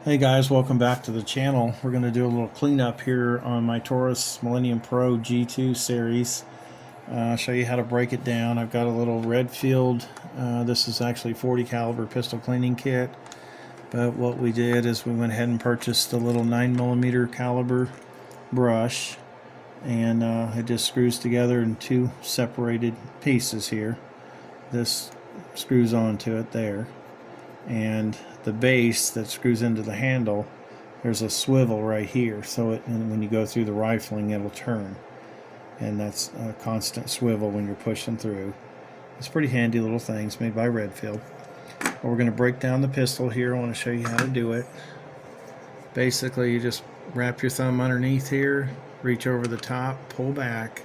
Hey guys, welcome back to the channel. We're going to do a little cleanup here on my Taurus Millennium Pro G2 series. Show you how to break it down. I've got a little Redfield. This is actually 40 caliber pistol cleaning kit. But what we did is we went ahead and purchased a little 9mm caliber brush. And it just screws together in two separated pieces here. This screws onto it there. And the base that screws into the handle, there's a swivel right here, so when you go through the rifling, it'll turn, and that's a constant swivel when you're pushing through. It's pretty handy little things made by Redfield. But we're going to break down the pistol here. I want to show you how to do it. Basically, you just wrap your thumb underneath here, reach over the top, pull back.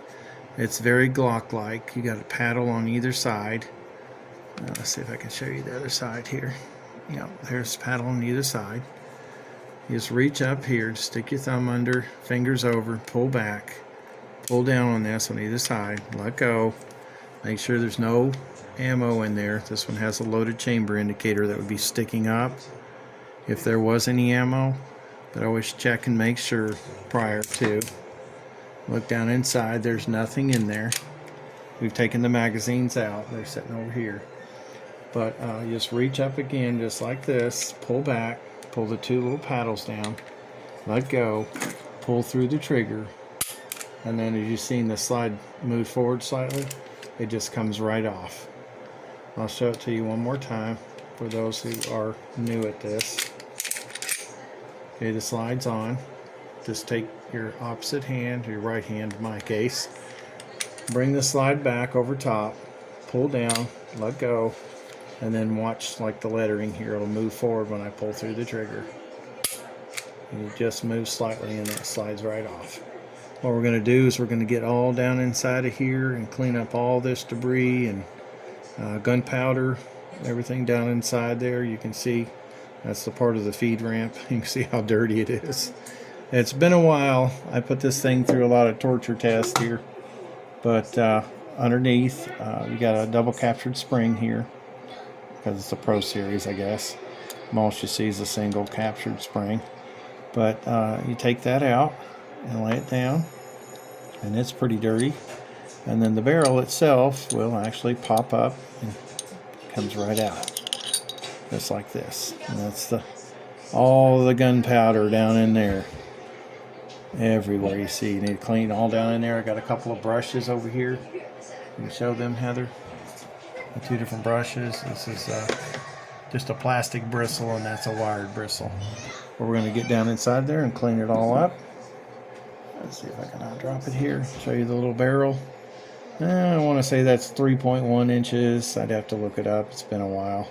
It's very Glock-like. You got a paddle on either side. Let's see if I can show you the other side here. Yeah, there's a paddle on either side. You just reach up here, stick your thumb under, fingers over, pull back, pull down on this on either side, let go. Make sure there's no ammo in there. This one has a loaded chamber indicator that would be sticking up if there was any ammo, but always check and make sure prior to. Look down inside, there's nothing in there. We've taken the magazines out, they're sitting over here. But you just reach up again just like this, pull back, pull the two little paddles down, let go, pull through the trigger, and then as you've seen the slide move forward slightly, it just comes right off. I'll show it to you one more time for those who are new at this. Okay, the slide's on. Just take your opposite hand, your right hand in my case, bring the slide back over top, pull down, let go, and then watch like the lettering here, it'll move forward when I pull through the trigger. And you just move slightly and it slides right off. What we're going to do is we're going to get all down inside of here and clean up all this debris and gunpowder, everything down inside there. You can see that's the part of the feed ramp. You can see how dirty it is. It's been a while. I put this thing through a lot of torture tests here, but underneath we got a double captured spring here, because it's a Pro Series, I guess. Most you see is a single captured spring. But you take that out and lay it down, and it's pretty dirty. And then the barrel itself will actually pop up and comes right out, just like this. And that's all the gunpowder down in there. Everywhere you see, you need to clean all down in there. I got a couple of brushes over here. You can show them, Heather. Two different brushes. This is just a plastic bristle, and that's a wired bristle. But we're going to get down inside there and clean it all up. Let's see if I can drop it here. Show you the little barrel. I want to say that's 3.1 inches. I'd have to look it up. It's been a while,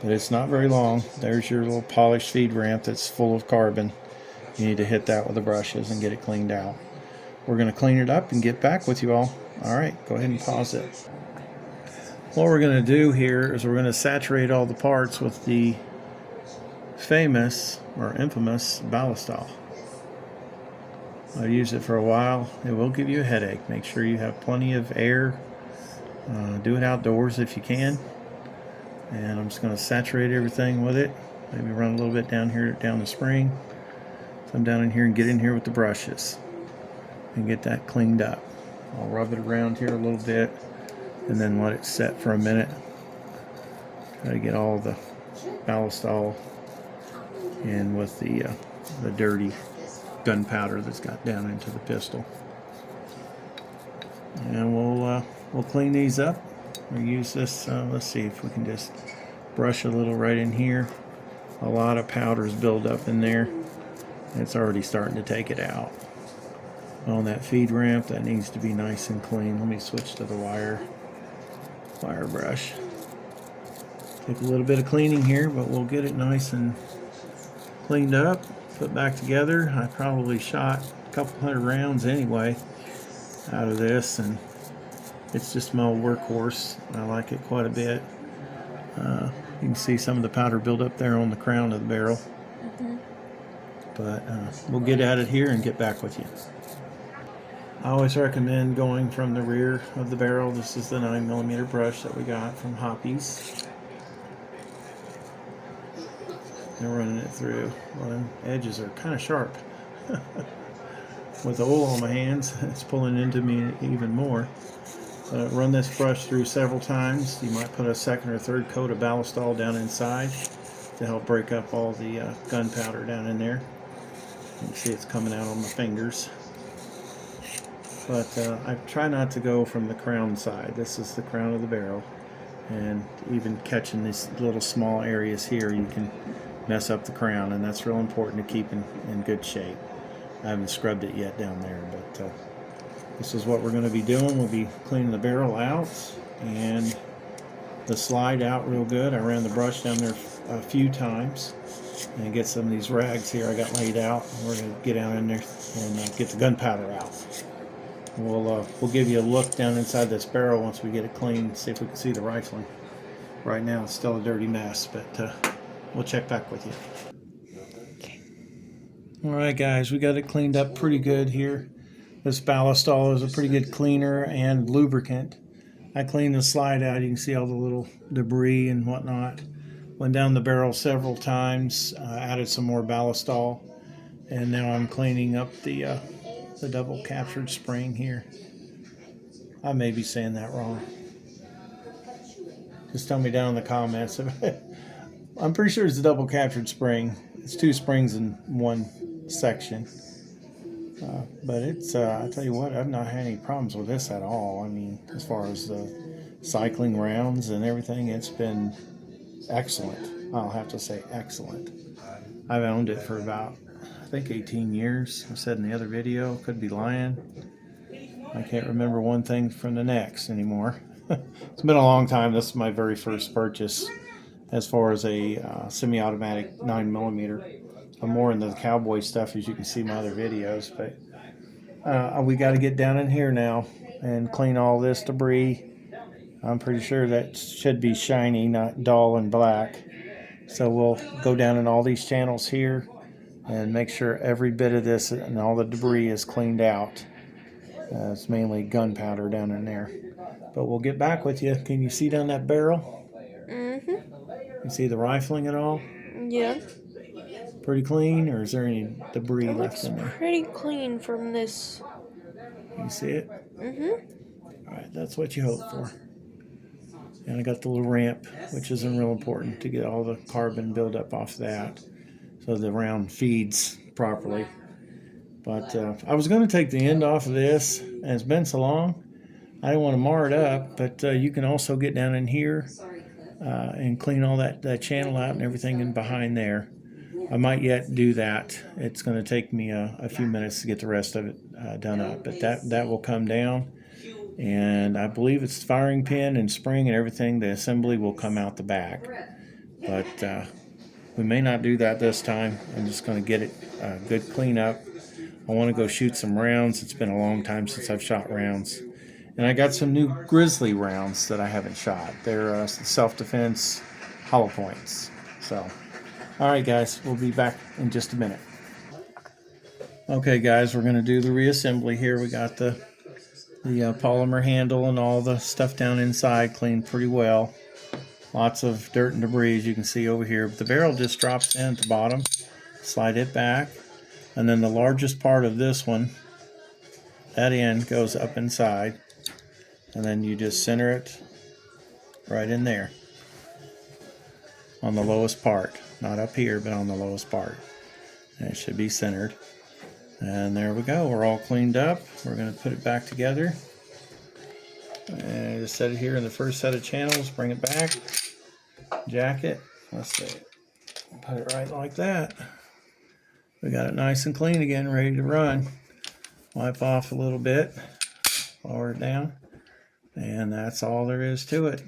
but it's not very long. There's your little polished feed ramp that's full of carbon. You need to hit that with the brushes and get it cleaned out. We're going to clean it up and get back with you all. All right, go ahead and pause it. What we're going to do here is we're going to saturate all the parts with the famous or infamous ballistol. I've used it for a while. It will give you a headache. Make sure you have plenty of air. Do it outdoors if you can. And I'm just going to saturate everything with it. Maybe run a little bit down here, down the spring. Come down in here and get in here with the brushes and get that cleaned up. I'll rub it around here a little bit and then let it set for a minute. Try to get all the ballistol in with the dirty gunpowder that's got down into the pistol. And we'll clean these up. We'll use this. Let's see if we can just brush a little right in here. A lot of powder's built up in there. It's already starting to take it out. On that feed ramp, that needs to be nice and clean. Let me switch to the wire brush. Take a little bit of cleaning here, but we'll get it nice and cleaned up, put back together. I probably shot a couple hundred rounds anyway out of this, and it's just my old workhorse. I like it quite a bit. You can see some of the powder build up there on the crown of the barrel. But we'll get at it here and get back with you. I always recommend going from the rear of the barrel. This is the 9mm brush that we got from Hoppies. and running it through. Well, them edges are kind of sharp. With the oil on my hands, it's pulling into me even more. Run this brush through several times. You might put a second or third coat of ballistol down inside to help break up all the gunpowder down in there. You can see it's coming out on my fingers. But I try not to go from the crown side. This is the crown of the barrel. And even catching these little small areas here, you can mess up the crown, and that's real important to keep in good shape. I haven't scrubbed it yet down there, but this is what we're going to be doing. We'll be cleaning the barrel out and the slide out real good. I ran the brush down there a few times and get some of these rags here I got laid out. We're going to get down in there and get the gunpowder out. We'll give you a look down inside this barrel once we get it clean, see if we can see the rifling. Right now it's still a dirty mess, but we'll check back with you. Alright guys, we got it cleaned up pretty good here. This ballistol is a pretty good cleaner and lubricant. I cleaned the slide out. You can see all the little debris and whatnot. Went down the barrel several times, added some more ballistol, and now I'm cleaning up the double captured spring here. I may be saying that wrong. Just tell me down in the comments. I'm pretty sure it's a double captured spring. It's two springs in one section. But it's, I tell you what, I've not had any problems with this at all. I mean, as far as the cycling rounds and everything, it's been excellent. I'll have to say excellent. I've owned it for about, I think 18 years. I said in the other video, could be lying. I can't remember one thing from the next anymore. It's been a long time. This is my very first purchase as far as a semi-automatic 9mm. I'm more into the cowboy stuff, as you can see in my other videos, but we got to get down in here now and clean all this debris. I'm pretty sure that should be shiny, not dull and black. So we'll go down in all these channels here and make sure every bit of this and all the debris is cleaned out. It's mainly gunpowder down in there. But we'll get back with you. Can you see down that barrel? Mm-hmm. You see the rifling at all? Yeah. Pretty clean, or is there any debris left in there? Looks pretty clean from this. You see it? Mm-hmm. Alright, that's what you hope for. And I got the little ramp, which isn't real important to get all the carbon buildup off that so the round feeds properly. But I was going to take the end off of this, and it's been so long, I didn't want to mar it up, but you can also get down in here and clean all that channel out and everything in behind there. I might yet do that. It's going to take me a few minutes to get the rest of it done up, but that will come down. And I believe it's firing pin and spring and everything. The assembly will come out the back, but we may not do that this time. I'm just going to get it good clean up. I want to go shoot some rounds. It's been a long time since I've shot rounds. And I got some new grizzly rounds that I haven't shot. They're self-defense hollow points. So, all right, guys, we'll be back in just a minute. Okay, guys, we're going to do the reassembly here. We got the polymer handle and all the stuff down inside cleaned pretty well. Lots of dirt and debris, as you can see over here. But the barrel just drops in at the bottom. Slide it back. And then the largest part of this one, that end goes up inside. And then you just center it right in there on the lowest part. Not up here, but on the lowest part. And it should be centered. And there we go. We're all cleaned up. We're going to put it back together. And just set it here in the first set of channels. Bring it back. Jack it. Let's see. Put it right like that. We got it nice and clean again, ready to run. Wipe off a little bit. Lower it down. And that's all there is to it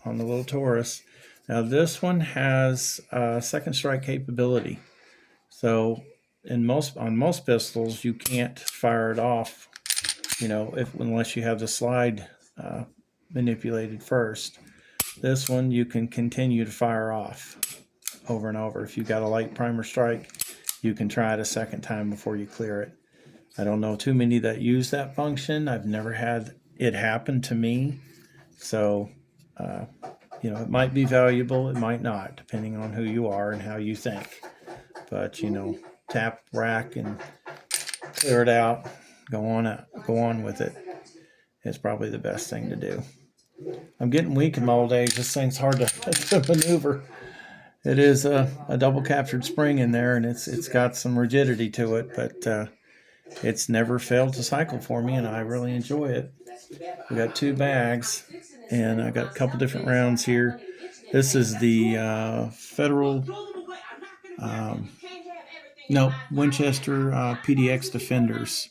on the little Taurus. Now this one has second strike capability. So on most pistols you can't fire it off, unless you have the slide manipulated first. This one you can continue to fire off over and over. If you've got a light primer strike, you can try it a second time before you clear it. I don't know too many that use that function. I've never had it happen to me. So You know, it might be valuable, it might not, depending on who you are and how you think. But you know, tap, rack, and clear it out. Go on with it. It's probably the best thing to do. I'm getting weak in my old age. This thing's hard to maneuver. It is a double captured spring in there, and it's got some rigidity to it, but it's never failed to cycle for me, and I really enjoy it. We got 2 bags, and I got a couple different rounds here. This is the Federal, um, no, Winchester PDX Defenders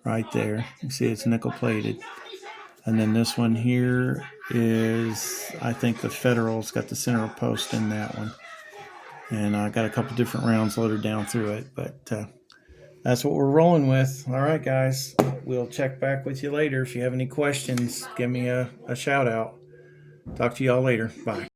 right there. You see it's nickel plated. And then this one here is, I think the Federal's got the center post in that one. And I got a couple different rounds loaded down through it, but that's what we're rolling with. All right, guys, we'll check back with you later. If you have any questions, give me a shout out. Talk to y'all later. Bye.